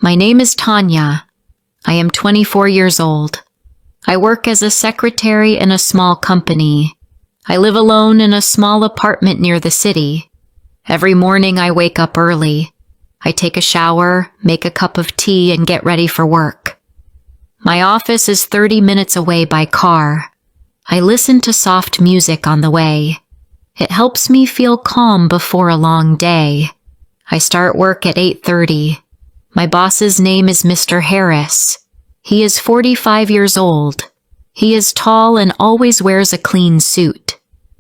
My name is Tonya. I am 24 years old. I work as a secretary in a small company. I live alone in a small apartment near the city. Every morning I wake up early. I take a shower, make a cup of tea, and get ready for work. My office is 30 minutes away by car. I listen to soft music on the way. It helps me feel calm before a long day. I start work at 8:30. My boss's name is Mr. Harris. He is 45 years old. He is tall and always wears a clean suit.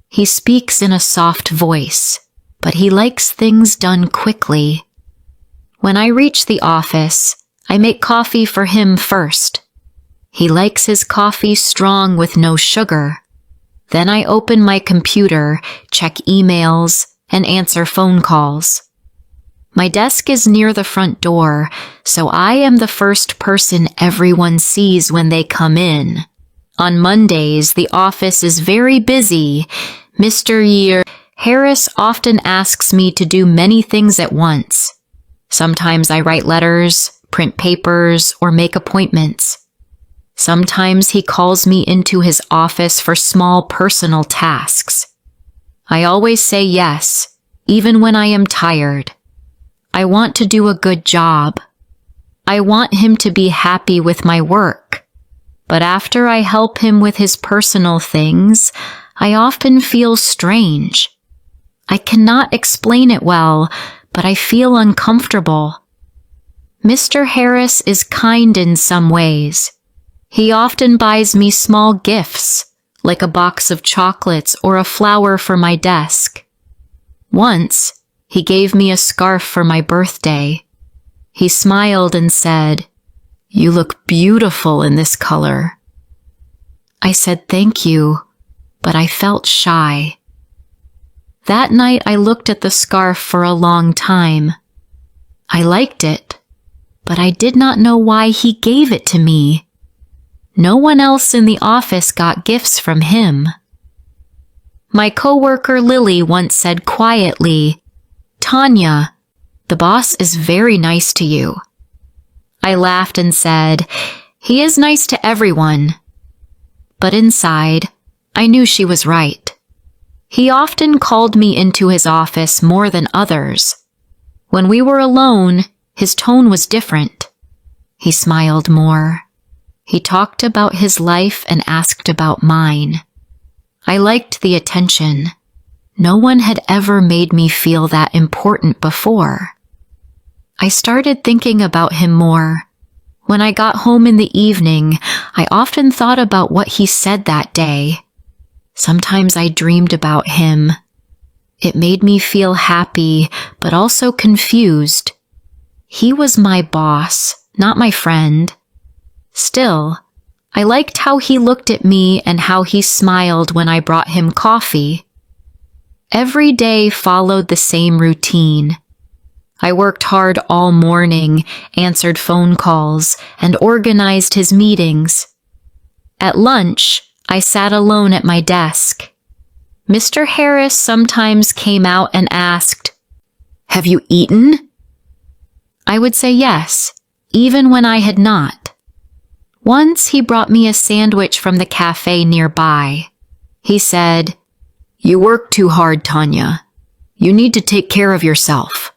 He speaks in a soft voice, but he likes things done quickly. When I reach the office, I make coffee for him first. He likes his coffee strong with no sugar. Then I open my computer, check emails, and answer phone calls. My desk is near the front door, so I am the first person everyone sees when they come in. On Mondays, the office is very busy. Mr. Harris often asks me to do many things at once. Sometimes I write letters, print papers, or make appointments. Sometimes he calls me into his office for small personal tasks. I always say yes, even when I am tired. I want to do a good job. I want him to be happy with my work. But after I help him with his personal things, I often feel strange. I cannot explain it well, but I feel uncomfortable. Mr. Harris is kind in some ways. He often buys me small gifts, like a box of chocolates or a flower for my desk. Once, he gave me a scarf for my birthday. He smiled and said, "You look beautiful in this color." I said thank you, but I felt shy. That night I looked at the scarf for a long time. I liked it, but I did not know why he gave it to me. No one else in the office got gifts from him. My coworker Lily once said quietly, "Tonya, the boss is very nice to you." I laughed and said, "He is nice to everyone." But inside, I knew she was right. He often called me into his office more than others. When we were alone, his tone was different. He smiled more. He talked about his life and asked about mine. I liked the attention. No one had ever made me feel that important before. I started thinking about him more. When I got home in the evening, I often thought about what he said that day. Sometimes I dreamed about him. It made me feel happy, but also confused. He was my boss, not my friend. Still, I liked how he looked at me and how he smiled when I brought him coffee. Every day followed the same routine. I worked hard all morning, answered phone calls, and organized his meetings. At lunch, I sat alone at my desk. Mr. Harris sometimes came out and asked, "Have you eaten?" I would say yes, even when I had not. Once he brought me a sandwich from the cafe nearby. He said, "You work too hard, Tonya. You need to take care of yourself."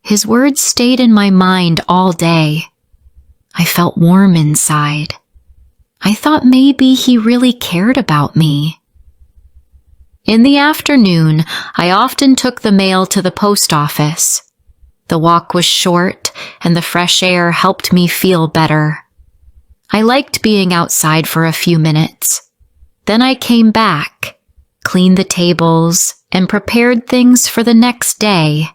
His words stayed in my mind all day. I felt warm inside. I thought maybe he really cared about me. In the afternoon, I often took the mail to the post office. The walk was short, and the fresh air helped me feel better. I liked being outside for a few minutes. Then I came back, cleaned the tables, and prepared things for the next day.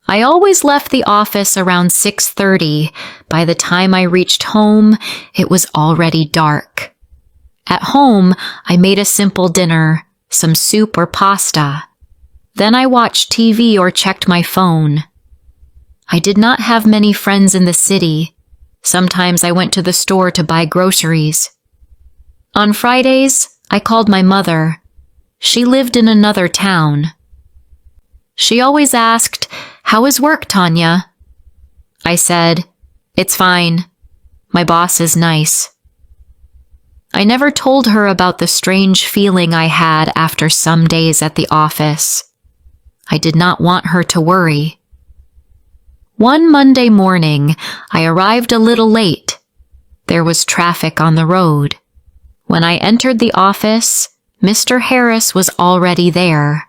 I always left the office around 6:30. By the time I reached home, it was already dark. At home, I made a simple dinner, some soup or pasta. Then I watched TV or checked my phone. I did not have many friends in the city. Sometimes I went to the store to buy groceries. On Fridays, I called my mother. She lived in another town. She always asked, "How is work, Tonya?" I said, "It's fine. My boss is nice." I never told her about the strange feeling I had after some days at the office. I did not want her to worry. One Monday morning, I arrived a little late. There was traffic on the road. When I entered the office, Mr. Harris was already there.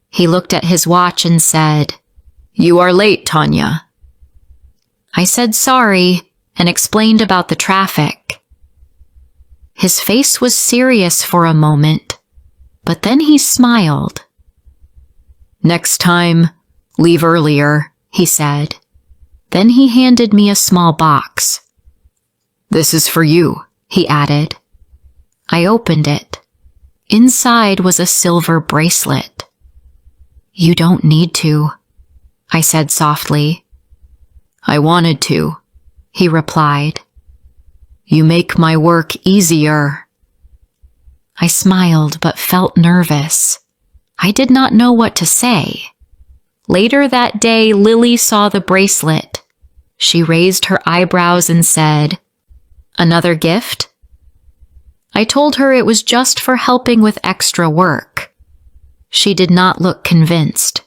He looked at his watch and said, "You are late, Tonya." I said sorry and explained about the traffic. His face was serious for a moment, but then he smiled. "Next time, leave earlier," he said. Then he handed me a small box. "This is for you," he added. I opened it. Inside was a silver bracelet. "You don't need to," I said softly. "I wanted to," he replied. "You make my work easier." I smiled but felt nervous. I did not know what to say. Later that day, Lily saw the bracelet. She raised her eyebrows and said, "Another gift?" I told her it was just for helping with extra work. She did not look convinced.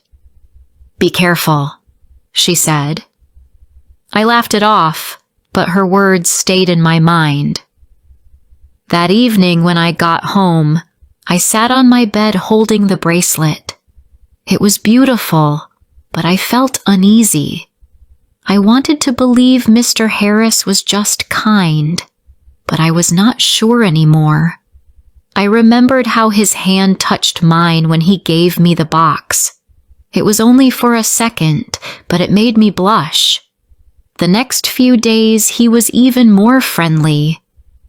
"Be careful," she said. I laughed it off, but her words stayed in my mind. That evening when I got home, I sat on my bed holding the bracelet. It was beautiful, but I felt uneasy. I wanted to believe Mr. Harris was just kind, but I was not sure anymore. I remembered how his hand touched mine when he gave me the box. It was only for a second, but it made me blush. The next few days, he was even more friendly.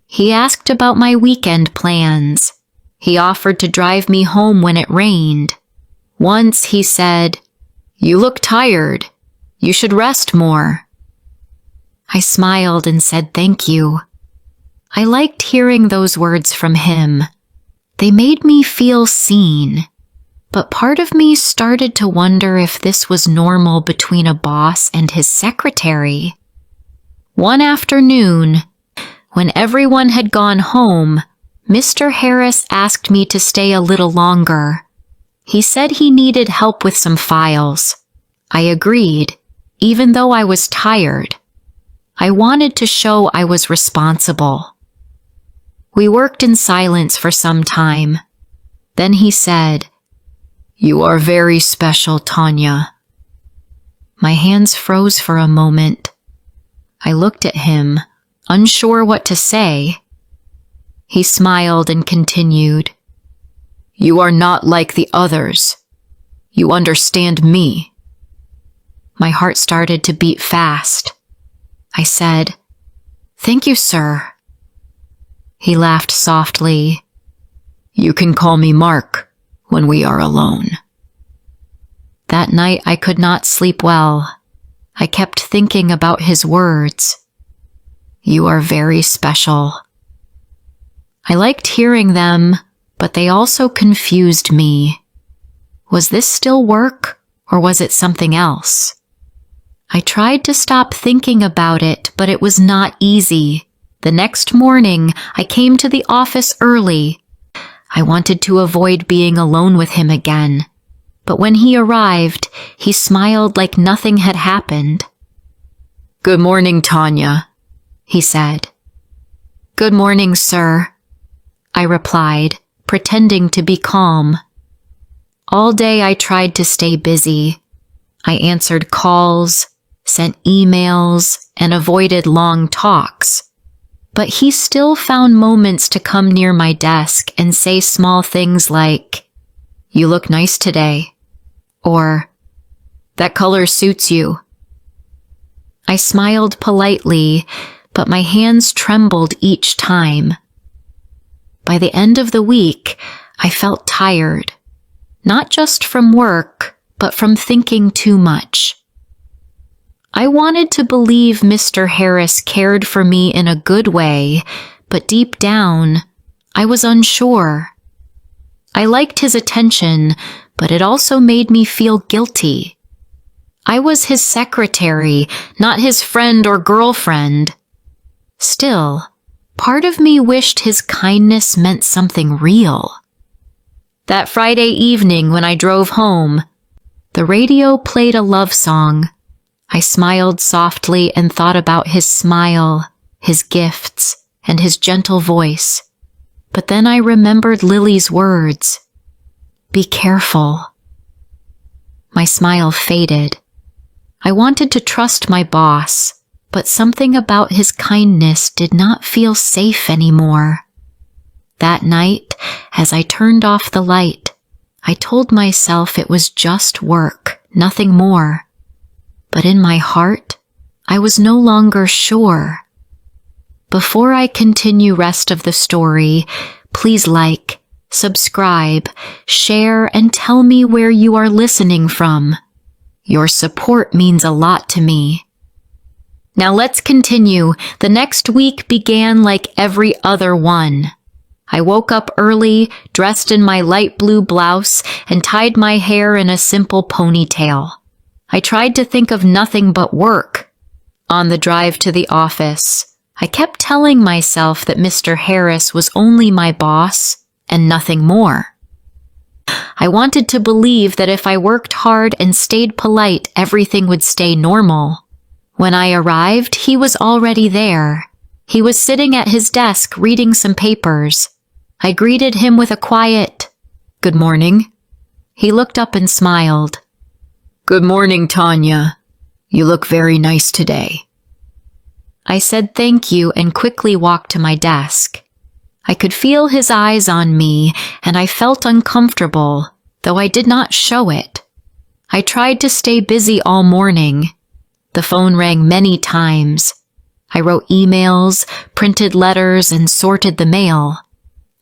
He asked about my weekend plans. He offered to drive me home when it rained. Once he said, "You look tired. You should rest more." I smiled and said thank you. I liked hearing those words from him. They made me feel seen. But part of me started to wonder if this was normal between a boss and his secretary. One afternoon, when everyone had gone home, Mr. Harris asked me to stay a little longer. He said he needed help with some files. I agreed, even though I was tired. I wanted to show I was responsible. We worked in silence for some time. Then he said, "You are very special, Tonya." My hands froze for a moment. I looked at him, unsure what to say. He smiled and continued, "You are not like the others. You understand me." My heart started to beat fast. I said, "Thank you, sir." He laughed softly. "You can call me Mark when we are alone." That night I could not sleep well. I kept thinking about his words. "You are very special." I liked hearing them, but they also confused me. Was this still work, or was it something else? I tried to stop thinking about it, but it was not easy. The next morning, I came to the office early. I wanted to avoid being alone with him again. But when he arrived, he smiled like nothing had happened. "Good morning, Tonya," he said. "Good morning, sir," I replied, pretending to be calm. All day I tried to stay busy. I answered calls, sent emails, and avoided long talks. But he still found moments to come near my desk and say small things like, "You look nice today," or "That color suits you." I smiled politely, but my hands trembled each time. By the end of the week, I felt tired, not just from work, but from thinking too much. I wanted to believe Mr. Harris cared for me in a good way, but deep down, I was unsure. I liked his attention, but it also made me feel guilty. I was his secretary, not his friend or girlfriend. Still, part of me wished his kindness meant something real. That Friday evening when I drove home, the radio played a love song. I smiled softly and thought about his smile, his gifts, and his gentle voice. But then I remembered Lily's words. Be careful. My smile faded. I wanted to trust my boss, but something about his kindness did not feel safe anymore. That night, as I turned off the light, I told myself it was just work, nothing more. But in my heart, I was no longer sure. Before I continue rest of the story, please like, subscribe, share, and tell me where you are listening from. Your support means a lot to me. Now let's continue. The next week began like every other one. I woke up early, dressed in my light blue blouse, and tied my hair in a simple ponytail. I tried to think of nothing but work. On the drive to the office, I kept telling myself that Mr. Harris was only my boss and nothing more. I wanted to believe that if I worked hard and stayed polite, everything would stay normal. When I arrived, he was already there. He was sitting at his desk reading some papers. I greeted him with a quiet, "Good morning." He looked up and smiled. "Good morning, Tonya. You look very nice today." I said thank you and quickly walked to my desk. I could feel his eyes on me, and I felt uncomfortable, though I did not show it. I tried to stay busy all morning. The phone rang many times. I wrote emails, printed letters, and sorted the mail.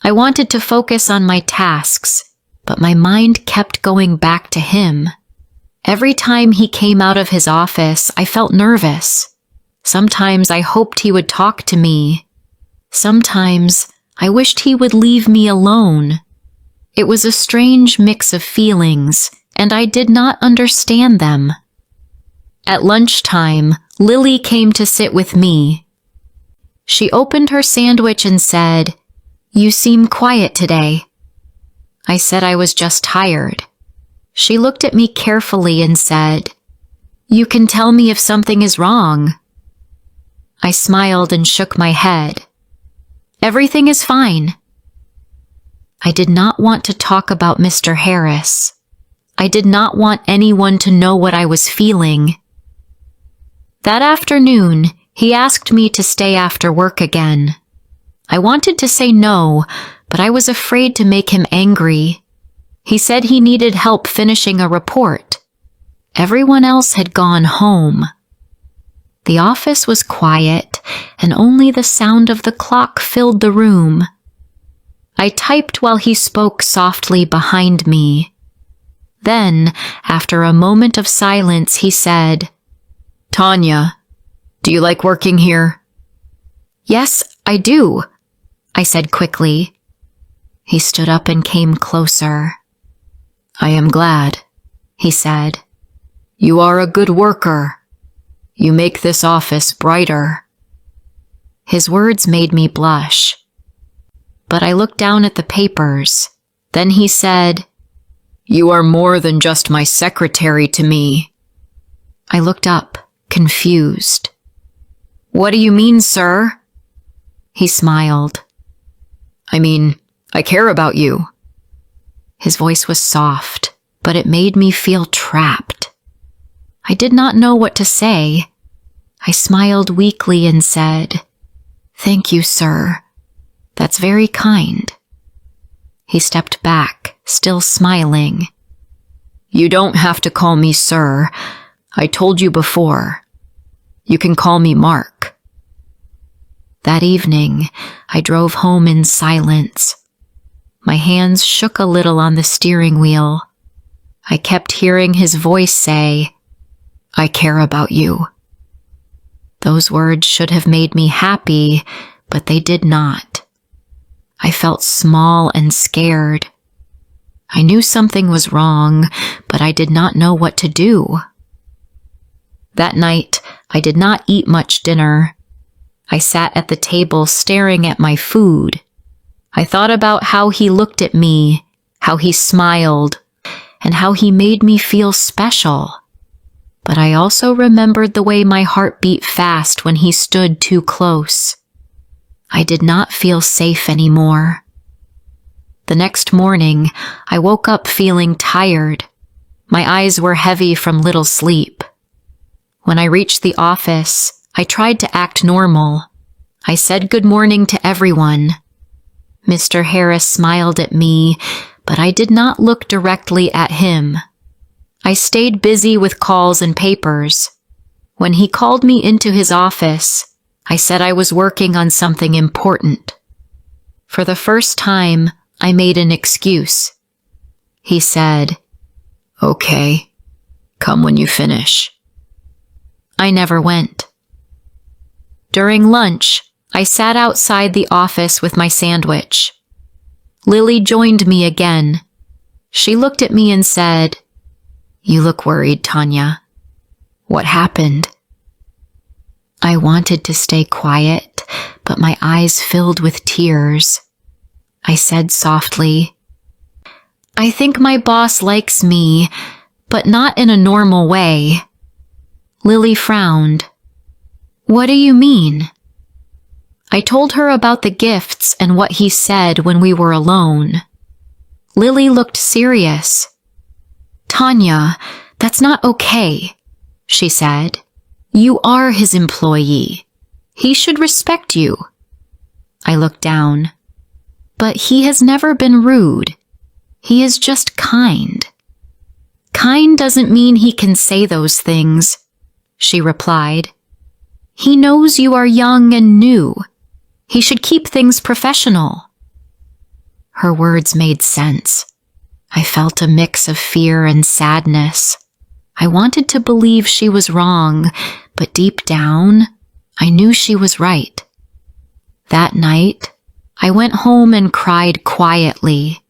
I wanted to focus on my tasks, but my mind kept going back to him. Every time he came out of his office, I felt nervous. Sometimes I hoped he would talk to me. Sometimes I wished he would leave me alone. It was a strange mix of feelings, and I did not understand them. At lunchtime, Lily came to sit with me. She opened her sandwich and said, "You seem quiet today." I said I was just tired. She looked at me carefully and said, "You can tell me if something is wrong." I smiled and shook my head. "Everything is fine." I did not want to talk about Mr. Harris. I did not want anyone to know what I was feeling. That afternoon, he asked me to stay after work again. I wanted to say no, but I was afraid to make him angry. He said he needed help finishing a report. Everyone else had gone home. The office was quiet, and only the sound of the clock filled the room. I typed while he spoke softly behind me. Then, after a moment of silence, he said, "Tonya, do you like working here?" "Yes, I do," I said quickly. He stood up and came closer. "I am glad," he said. "You are a good worker. You make this office brighter." His words made me blush. But I looked down at the papers. Then he said, "You are more than just my secretary to me." I looked up, confused. "What do you mean, sir?" He smiled. "I mean, I care about you." His voice was soft, but it made me feel trapped. I did not know what to say. I smiled weakly and said, "Thank you, sir. That's very kind." He stepped back, still smiling. "You don't have to call me sir. I told you before. You can call me Mark." That evening, I drove home in silence. My hands shook a little on the steering wheel. I kept hearing his voice say, "I care about you." Those words should have made me happy, but they did not. I felt small and scared. I knew something was wrong, but I did not know what to do. That night, I did not eat much dinner. I sat at the table staring at my food. I thought about how he looked at me, how he smiled, and how he made me feel special. But I also remembered the way my heart beat fast when he stood too close. I did not feel safe anymore. The next morning, I woke up feeling tired. My eyes were heavy from little sleep. When I reached the office, I tried to act normal. I said good morning to everyone. Mr. Harris smiled at me, but I did not look directly at him. I stayed busy with calls and papers. When he called me into his office, I said I was working on something important. For the first time, I made an excuse. He said, "Okay, come when you finish." I never went. During lunch, I sat outside the office with my sandwich. Lily joined me again. She looked at me and said, "You look worried, Tonya. What happened?" I wanted to stay quiet, but my eyes filled with tears. I said softly, "I think my boss likes me, but not in a normal way." Lily frowned. "What do you mean?" I told her about the gifts and what he said when we were alone. Lily looked serious. "Tonya, that's not okay," she said. "You are his employee. He should respect you." I looked down. "But he has never been rude. He is just kind." "Kind doesn't mean he can say those things," she replied. "He knows you are young and new. He should keep things professional." Her words made sense. I felt a mix of fear and sadness. I wanted to believe she was wrong, but deep down, I knew she was right. That night, I went home and cried quietly.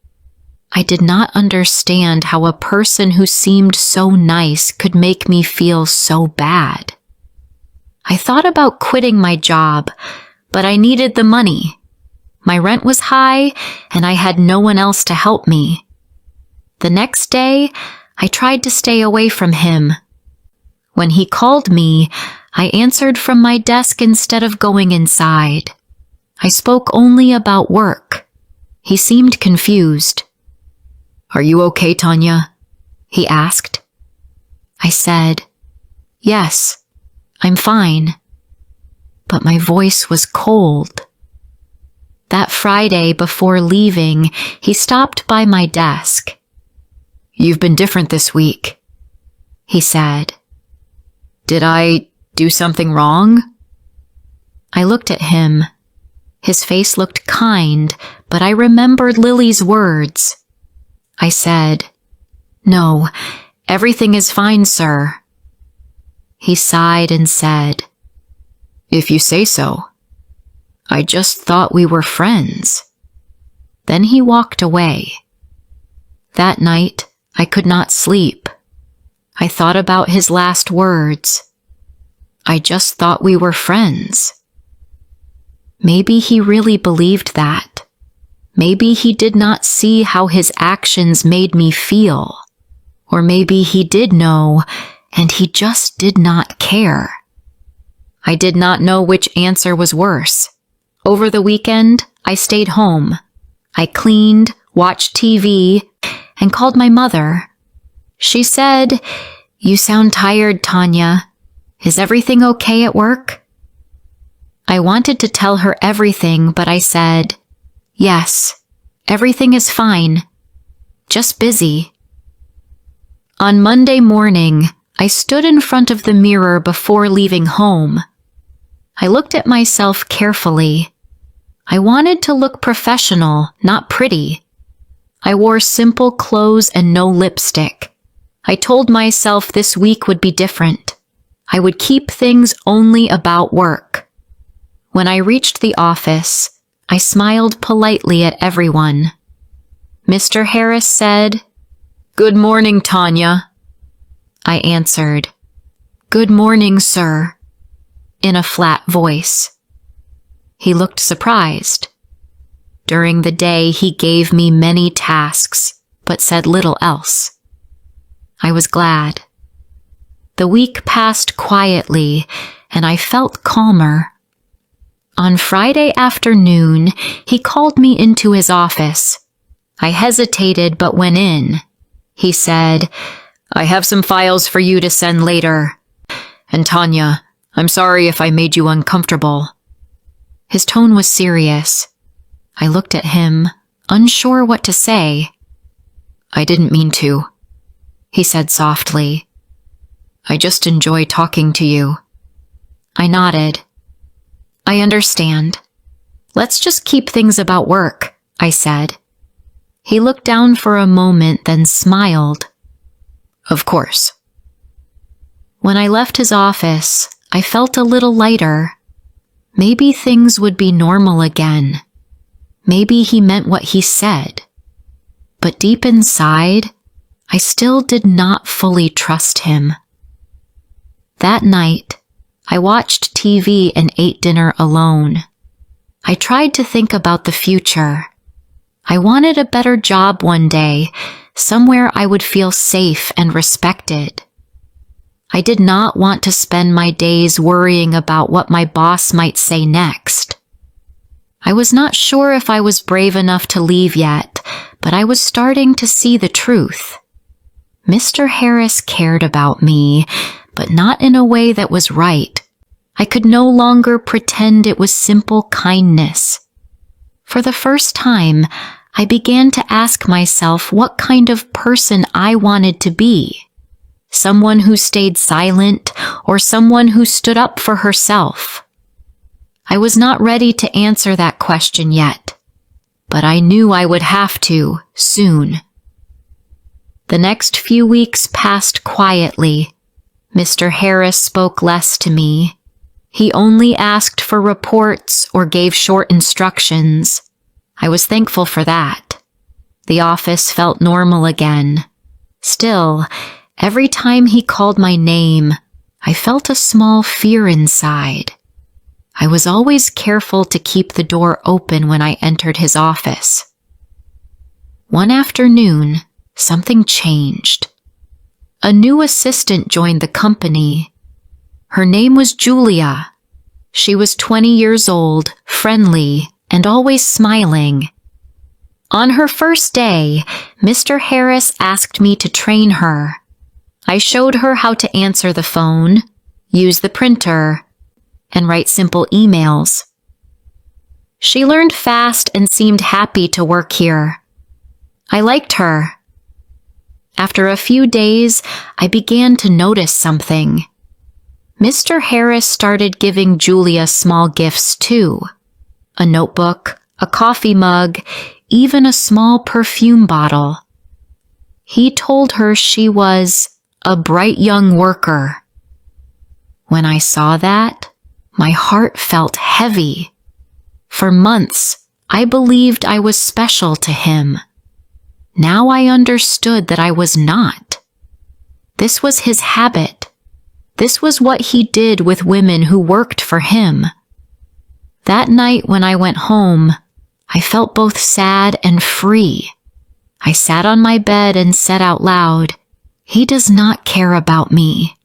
I did not understand how a person who seemed so nice could make me feel so bad. I thought about quitting my job, but I needed the money. My rent was high, and I had no one else to help me. The next day, I tried to stay away from him. When he called me, I answered from my desk instead of going inside. I spoke only about work. He seemed confused. "Are you okay, Tonya?" he asked. I said, "Yes, I'm fine." But my voice was cold. That Friday before leaving, he stopped by my desk. "You've been different this week," he said. "Did I do something wrong?" I looked at him. His face looked kind, but I remembered Lily's words. I said, "No, everything is fine, sir." He sighed and said, "If you say so. I just thought we were friends." Then he walked away. That night, I could not sleep. I thought about his last words. "I just thought we were friends." Maybe he really believed that. Maybe he did not see how his actions made me feel. Or maybe he did know, and he just did not care. I did not know which answer was worse. Over the weekend, I stayed home. I cleaned, watched TV, and called my mother. She said, "You sound tired, Tonya. Is everything okay at work?" I wanted to tell her everything, but I said, "Yes, everything is fine. Just busy." On Monday morning, I stood in front of the mirror before leaving home. I looked at myself carefully. I wanted to look professional, not pretty. I wore simple clothes and no lipstick. I told myself this week would be different. I would keep things only about work. When I reached the office, I smiled politely at everyone. Mr. Harris said, "Good morning, Tonya." I answered, "Good morning, sir," in a flat voice. He looked surprised. During the day, he gave me many tasks, but said little else. I was glad. The week passed quietly, and I felt calmer. On Friday afternoon, he called me into his office. I hesitated but went in. He said, "I have some files for you to send later. And Tonya, I'm sorry if I made you uncomfortable." His tone was serious. I looked at him, unsure what to say. "I didn't mean to," he said softly. "I just enjoy talking to you." I nodded. "I understand. Let's just keep things about work," I said. He looked down for a moment, then smiled. "Of course." When I left his office, I felt a little lighter. Maybe things would be normal again. Maybe he meant what he said. But deep inside, I still did not fully trust him. That night, I watched TV and ate dinner alone. I tried to think about the future. I wanted a better job one day, somewhere I would feel safe and respected. I did not want to spend my days worrying about what my boss might say next. I was not sure if I was brave enough to leave yet, but I was starting to see the truth. Mr. Harris cared about me, but not in a way that was right. I could no longer pretend it was simple kindness. For the first time, I began to ask myself what kind of person I wanted to be. Someone who stayed silent or someone who stood up for herself. I was not ready to answer that question yet, but I knew I would have to soon. The next few weeks passed quietly. Mr. Harris spoke less to me. He only asked for reports or gave short instructions. I was thankful for that. The office felt normal again. Still, every time he called my name, I felt a small fear inside. I was always careful to keep the door open when I entered his office. One afternoon, something changed. A new assistant joined the company. Her name was Julia. She was 20 years old, friendly, and always smiling. On her first day, Mr. Harris asked me to train her. I showed her how to answer the phone, use the printer, and write simple emails. She learned fast and seemed happy to work here. I liked her. After a few days, I began to notice something. Mr. Harris started giving Julia small gifts too. A notebook, a coffee mug, even a small perfume bottle. He told her she was a bright young worker. When I saw that, my heart felt heavy. For months, I believed I was special to him. Now I understood that I was not. This was his habit. This was what he did with women who worked for him. That night when I went home, I felt both sad and free. I sat on my bed and said out loud, "He does not care about me."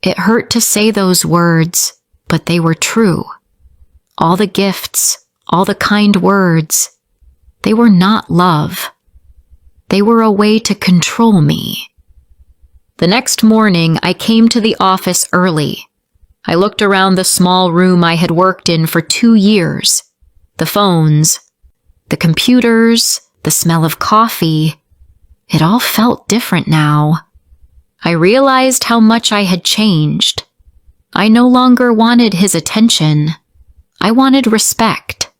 It hurt to say those words, but they were true. All the gifts, all the kind words, they were not love. They were a way to control me. The next morning, I came to the office early. I looked around the small room I had worked in for 2 years. The phones, the computers, the smell of coffee. It all felt different now. I realized how much I had changed. I no longer wanted his attention. I wanted respect.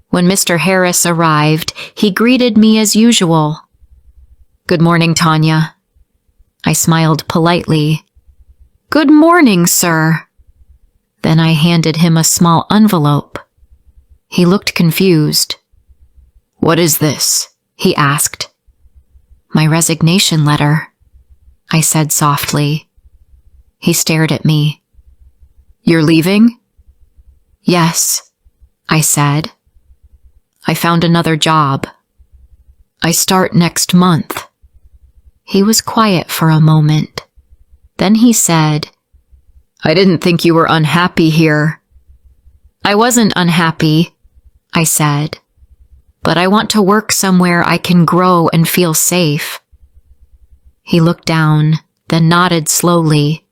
When Mr. Harris arrived, he greeted me as usual. "Good morning, Tonya." I smiled politely. "Good morning, sir." Then I handed him a small envelope. He looked confused. "What is this?" he asked. "My resignation letter," I said softly. He stared at me. "You're leaving?" "Yes," I said. "I found another job. I start next month." He was quiet for a moment. Then he said, "I didn't think you were unhappy here." "I wasn't unhappy," I said, "but I want to work somewhere I can grow and feel safe." He looked down, then nodded slowly.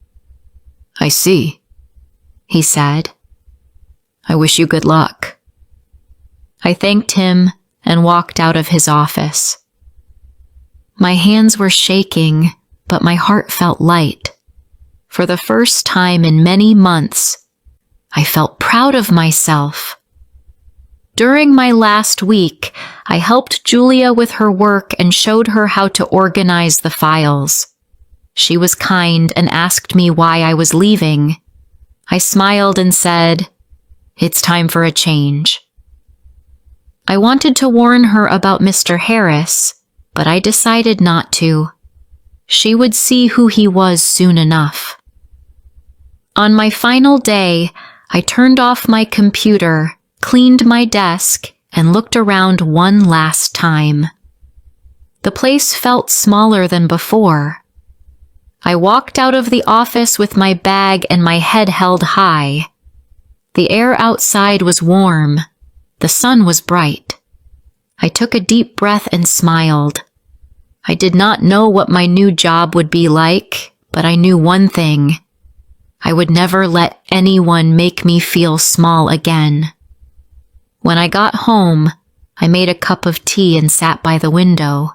"I see," he said. "I wish you good luck." I thanked him and walked out of his office. My hands were shaking, but my heart felt light. For the first time in many months, I felt proud of myself. During my last week, I helped Julia with her work and showed her how to organize the files. She was kind and asked me why I was leaving. I smiled and said, "It's time for a change." I wanted to warn her about Mr. Harris, but I decided not to. She would see who he was soon enough. On my final day, I turned off my computer, cleaned my desk, and looked around one last time. The place felt smaller than before. I walked out of the office with my bag and my head held high. The air outside was warm. The sun was bright. I took a deep breath and smiled. I did not know what my new job would be like, but I knew one thing. I would never let anyone make me feel small again. When I got home, I made a cup of tea and sat by the window.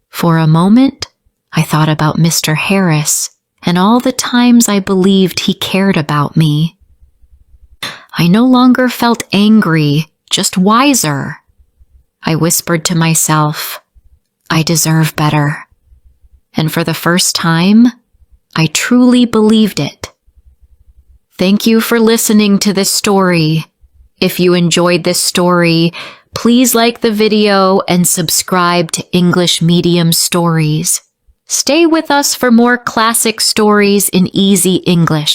For a moment, I thought about Mr. Harris and all the times I believed he cared about me. I no longer felt angry, just wiser. I whispered to myself, I deserve better. And for the first time, I truly believed it. Thank you for listening to this story. If you enjoyed this story, please like the video and subscribe to English Medium Stories. Stay with us for more classic stories in easy English.